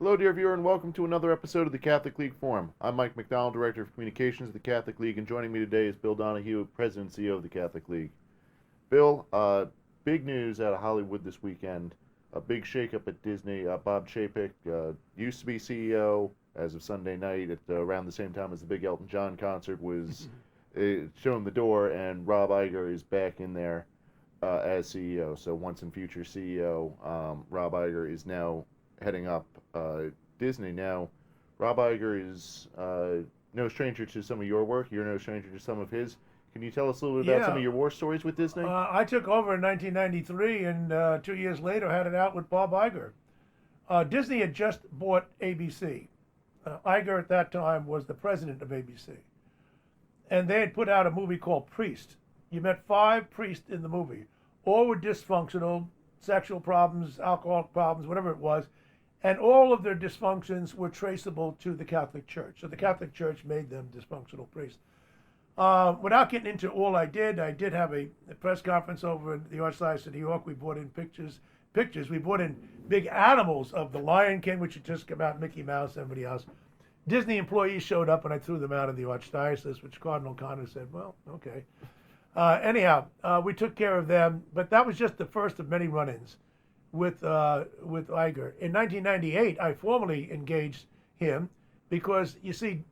Hello, dear viewer, and welcome to another episode of the Catholic League Forum. I'm Mike McDonald, Director of Communications of the Catholic League, and joining me today is Bill Donohue, President and CEO of the Catholic League. Bill, big news out of Hollywood this weekend. A big shakeup at Disney. Bob Chapek used to be CEO as of Sunday night at around the same time as the big Elton John concert was shown the door, and Rob Iger is back in there as CEO. So once and future CEO, Rob Iger is now heading up Disney. Now, Rob Iger is no stranger to some of your work. You're no stranger to some of his. Can you tell us a little bit about some of your war stories with Disney? I took over in 1993, and 2 years later had it out with Bob Iger. Disney had just bought ABC. Iger at that time was the president of ABC. And they had put out a movie called Priest. You met 5 priests in the movie. All were dysfunctional, sexual problems, alcoholic problems, whatever it was. And all of their dysfunctions were traceable to the Catholic Church. So the Catholic Church made them dysfunctional priests. Without getting into all I did have a press conference over in the Archdiocese of New York. We brought in pictures. We brought in big animals of the Lion King, which had just come out, Mickey Mouse, everybody else. Disney employees showed up, and I threw them out of the Archdiocese, which Cardinal Connor said, well, okay. Anyhow, we took care of them, but that was just the first of many run-ins with Iger. In 1998, I formally engaged him because, you see,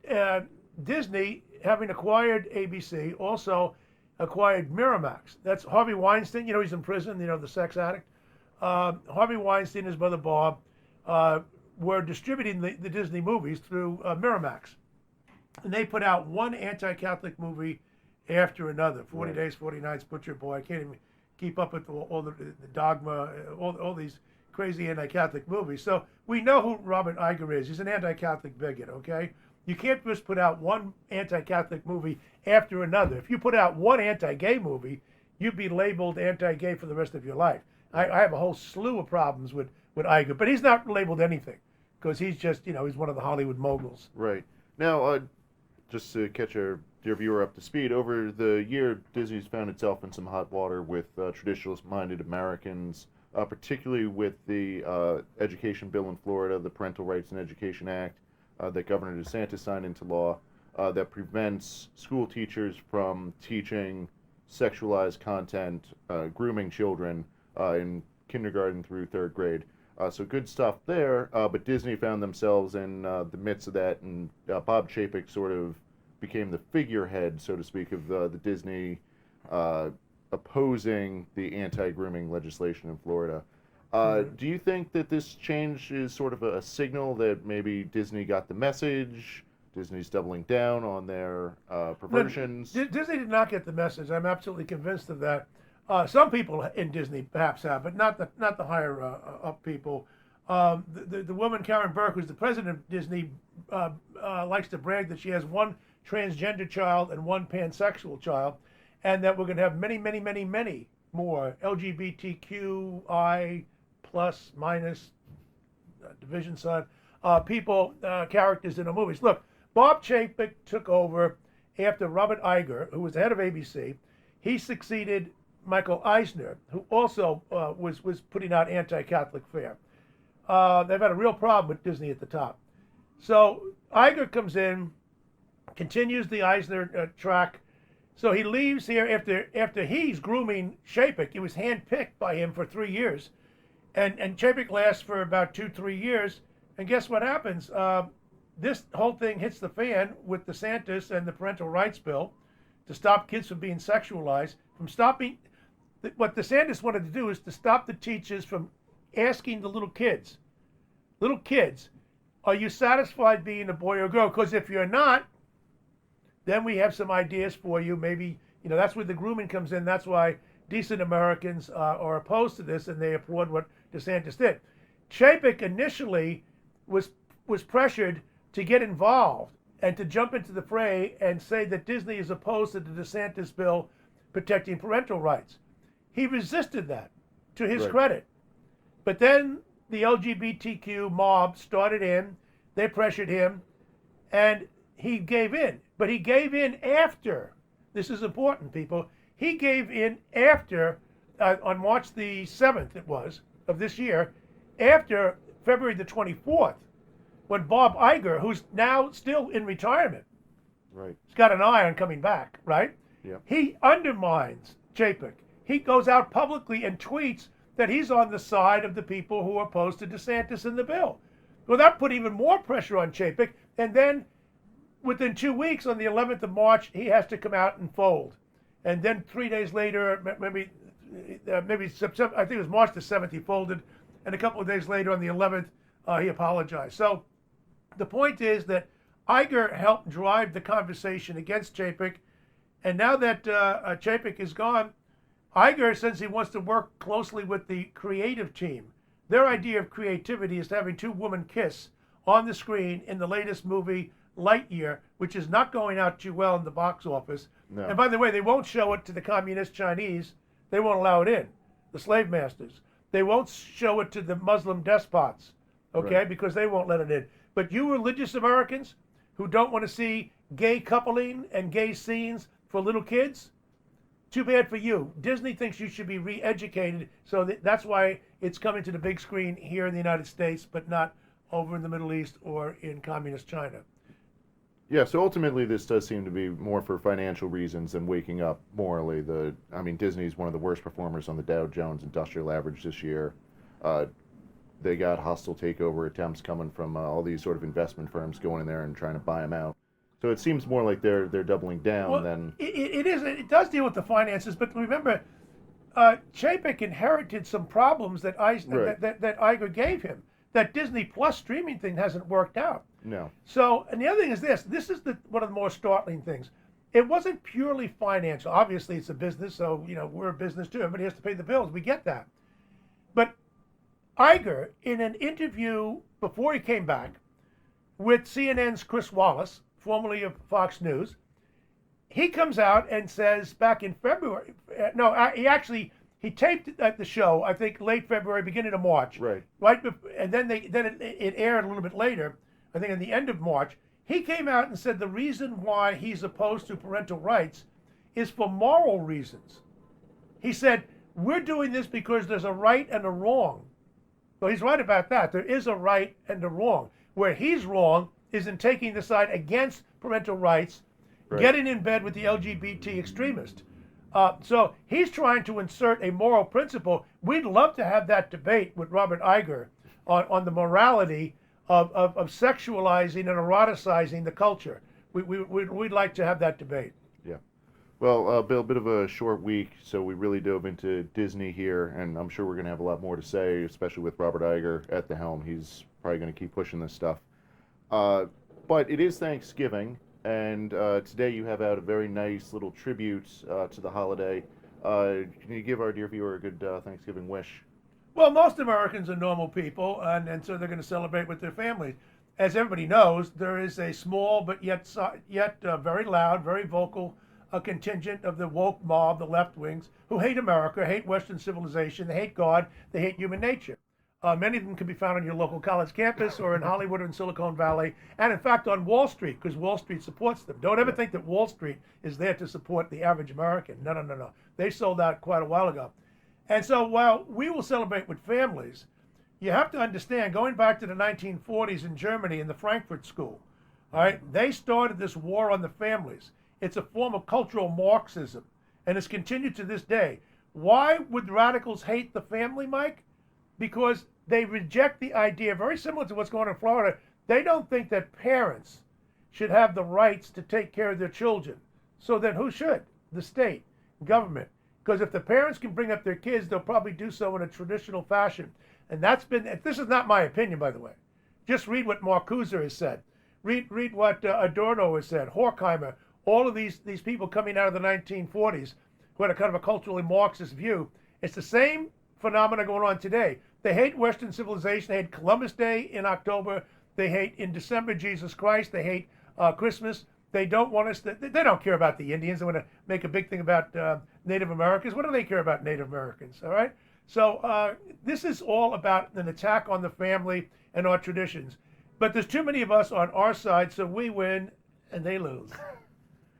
Disney, having acquired ABC, also acquired Miramax. That's Harvey Weinstein. You know, he's in prison, the sex addict. Harvey Weinstein and his brother Bob were distributing the Disney movies through Miramax. And they put out one anti-Catholic movie after another. 40 Days, 40 Nights, Butcher Boy. I can't even keep up with all the Dogma, all these crazy anti-Catholic movies. So we know who Robert Iger is. He's an anti-Catholic bigot, okay? You can't just put out one anti-Catholic movie after another. If you put out one anti-gay movie, you'd be labeled anti-gay for the rest of your life. I have a whole slew of problems with Iger, but he's not labeled anything because he's just, he's one of the Hollywood moguls. Right. Now, just to catch our dear viewer up to speed, over the year, Disney's found itself in some hot water with traditionalist-minded Americans, particularly with the education bill in Florida, the Parental Rights and Education Act, that Governor DeSantis signed into law, that prevents school teachers from teaching sexualized content, grooming children in kindergarten through 3rd grade. So good stuff there, but Disney found themselves in the midst of that, and Bob Chapek sort of became the figurehead, so to speak, of the Disney opposing the anti-grooming legislation in Florida. Do you think that this change is sort of a signal that maybe Disney got the message, Disney's doubling down on their perversions? No, Disney did not get the message. I'm absolutely convinced of that. Some people in Disney perhaps have, but not the higher up people. The woman Karen Burke, who's the president of Disney, likes to brag that she has one transgender child and one pansexual child, and that we're going to have many, many, many, many more LGBTQI plus minus division sign people, characters in the movies. Look, Bob Chapek took over after Robert Iger, who was the head of ABC. He succeeded Michael Eisner, who also was putting out anti-Catholic fare. They've had a real problem with Disney at the top. So Iger comes in, continues the Eisner track. So he leaves here after he's grooming Chapek. He was handpicked by him for 3 years. And Chapek lasts for about 2-3 years. And guess what happens? This whole thing hits the fan with DeSantis and the Parental Rights Bill to stop kids from being sexualized, from stopping. What DeSantis wanted to do is to stop the teachers from asking the little kids, are you satisfied being a boy or girl? Because if you're not, then we have some ideas for you. Maybe, that's where the grooming comes in. That's why decent Americans are opposed to this, and they applaud what DeSantis did. Chapek initially was pressured to get involved and to jump into the fray and say that Disney is opposed to the DeSantis bill protecting parental rights. He resisted that, to his credit. But then the LGBTQ mob started in, they pressured him, and he gave in. But he gave in after, this is important, people, he gave in after, on March the 7th it was, of this year, after February the 24th, when Bob Iger, who's now still in retirement, Right. he's got an eye on coming back, right? Yep. He undermines Chapek. He goes out publicly and tweets that he's on the side of the people who are opposed to DeSantis and the bill. Well, that put even more pressure on Chapek. And then within 2 weeks, on the 11th of March, he has to come out and fold. And then 3 days later, maybe September, I think it was March the 7th, he folded. And a couple of days later, on the 11th, he apologized. So the point is that Iger helped drive the conversation against Chapek. And now that Chapek is gone, Iger says he wants to work closely with the creative team. Their idea of creativity is to having two women kiss on the screen in the latest movie, Lightyear, which is not going out too well in the box office. No. And by the way, they won't show it to the communist Chinese. They won't allow it in, the slave masters. They won't show it to the Muslim despots, okay, Right. because they won't let it in. But you religious Americans who don't want to see gay coupling and gay scenes for little kids, too bad for you. Disney thinks you should be re-educated, so that's why it's coming to the big screen here in the United States, but not over in the Middle East or in communist China. Yeah, so ultimately this does seem to be more for financial reasons than waking up morally. Disney's one of the worst performers on the Dow Jones Industrial Average this year. They got hostile takeover attempts coming from all these sort of investment firms going in there and trying to buy them out. So it seems more like they're doubling down Well, than... it does deal with the finances, but remember, Chapek inherited some problems that Iger gave him. That Disney Plus streaming thing hasn't worked out. No. So, and the other thing is this is one of the more startling things. It wasn't purely financial. Obviously, it's a business, so, we're a business too. Everybody has to pay the bills. We get that. But Iger, in an interview before he came back with CNN's Chris Wallace, formerly of Fox News, he comes out and says back in February, he taped the show, I think late February, beginning of March. Right. And then it aired a little bit later, I think in the end of March. He came out and said the reason why he's opposed to parental rights is for moral reasons. He said, we're doing this because there's a right and a wrong. Well, he's right about that. There is a right and a wrong. Where he's wrong is in taking the side against parental rights, Right. getting in bed with the LGBT extremist. So he's trying to insert a moral principle. We'd love to have that debate with Robert Iger on the morality of sexualizing and eroticizing the culture. We'd like to have that debate. Yeah. Well, Bill, a bit of a short week, so we really dove into Disney here, and I'm sure we're going to have a lot more to say, especially with Robert Iger at the helm. He's probably going to keep pushing this stuff. But it is Thanksgiving, and today you have out a very nice little tribute to the holiday. Can you give our dear viewer a good Thanksgiving wish? Well, most Americans are normal people, and so they're going to celebrate with their families. As everybody knows, there is a small but yet very loud, very vocal contingent of the woke mob, the left wings, who hate America, hate Western civilization, they hate God, they hate human nature. Many of them can be found on your local college campus or in Hollywood or in Silicon Valley, and in fact on Wall Street, because Wall Street supports them. Don't ever think that Wall Street is there to support the average American. No. They sold out quite a while ago. And so while we will celebrate with families, you have to understand, going back to the 1940s in Germany in the Frankfurt School, all right, they started this war on the families. It's a form of cultural Marxism, and it's continued to this day. Why would radicals hate the family, Mike? Because they reject the idea, very similar to what's going on in Florida. They don't think that parents should have the rights to take care of their children. So then who should? The state, government. Because if the parents can bring up their kids, they'll probably do so in a traditional fashion. And this is not my opinion, by the way. Just read what Marcuse has said. Read what Adorno has said, Horkheimer, all of these people coming out of the 1940s who had a kind of a culturally Marxist view. It's the same phenomena going on today. They hate Western civilization. They hate Columbus Day in October. They hate in December Jesus Christ. They hate Christmas. They don't want us they don't care about the Indians. They want to make a big thing about Native Americans. What do they care about Native Americans? All right. So this is all about an attack on the family and our traditions. But there's too many of us on our side, so we win and they lose.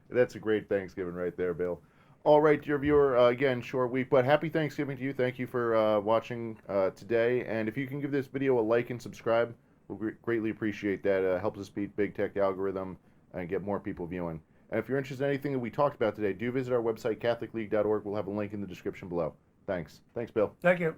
That's a great Thanksgiving right there, Bill. All right, dear viewer, again, short week, but happy Thanksgiving to you. Thank you for watching today. And if you can give this video a like and subscribe, We'll greatly appreciate that. Helps us beat big tech algorithm and get more people viewing. And if you're interested in anything that we talked about today, do visit our website, CatholicLeague.org. We'll have a link in the description below. Thanks. Thanks, Bill. Thank you.